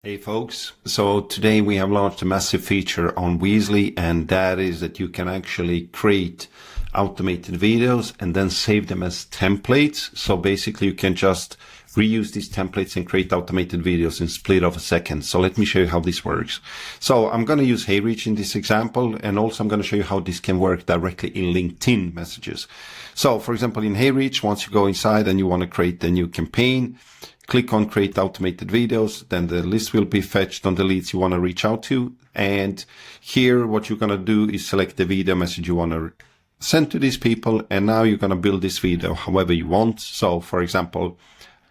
Hey folks, so today we have launched a massive feature on Weezly, and that is that you can actually create automated videos and then save them as templates. So basically you can just reuse these templates and create automated videos in split of a second. So let me show you how this works. So I'm going to use Heyreach in this example, and also I'm going to show you how this can work directly in LinkedIn messages. So for example, in Heyreach, once you go inside and you want to create a new campaign, click on create automated videos, then the list will be fetched on the leads you want to reach out to. And here, what you're going to do is select the video message you want to send to these people. And now you're going to build this video however you want. So for example,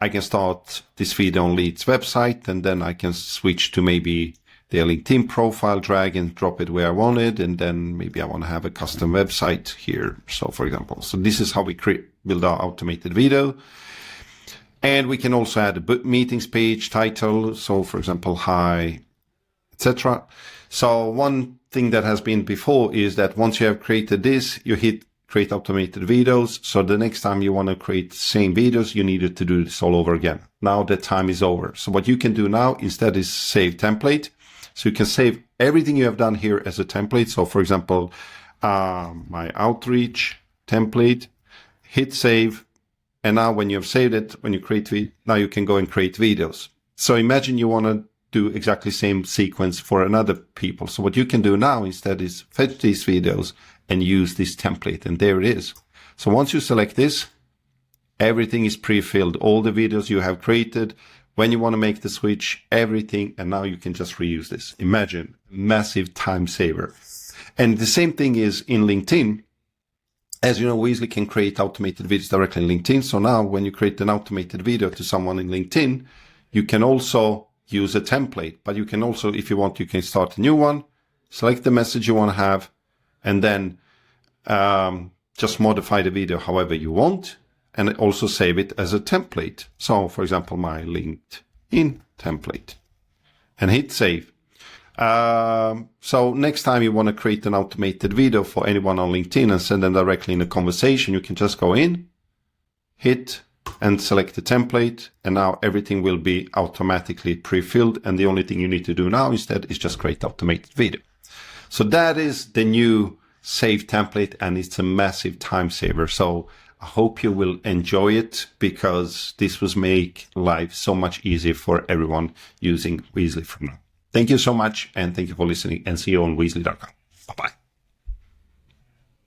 I can start this video on leads website, and then I can switch to maybe their LinkedIn profile, drag and drop it where I want it. And then maybe I want to have a custom website here. So for example, so this is how we build our automated video. And we can also add a book meetings page title. So for example, hi, etc. So one thing that has been before is that once you have created this, you hit create automated videos. So the next time you want to create the same videos, you needed to do this all over again. Now the time is over. So what you can do now instead is save template. So you can save everything you have done here as a template. So for example, my outreach template, hit save. And now when you have saved it, when you create, now you can go and create videos. So imagine you want to do exactly same sequence for another people. So what you can do now instead is fetch these videos and use this template. And there it is. So once you select this, everything is pre-filled. All the videos you have created, when you want to make the switch, everything. And now you can just reuse this. Imagine, massive time saver. And the same thing is in LinkedIn. As you know, Weezly can create automated videos directly in LinkedIn. So now when you create an automated video to someone in LinkedIn, you can also use a template. But you can also, if you want, you can start a new one, select the message you want to have, and then just modify the video however you want, and also save it as a template. So for example, my LinkedIn template, and hit save. So next time you want to create an automated video for anyone on LinkedIn and send them directly in a conversation, you can just go in, hit and select the template, and now everything will be automatically pre-filled. And the only thing you need to do now instead is just create automated video. So that is the new save template, and it's a massive time saver. So I hope you will enjoy it, because this will make life so much easier for everyone using Weezly from now. Thank you so much, and thank you for listening, and see you on Weezly.com. Bye-bye.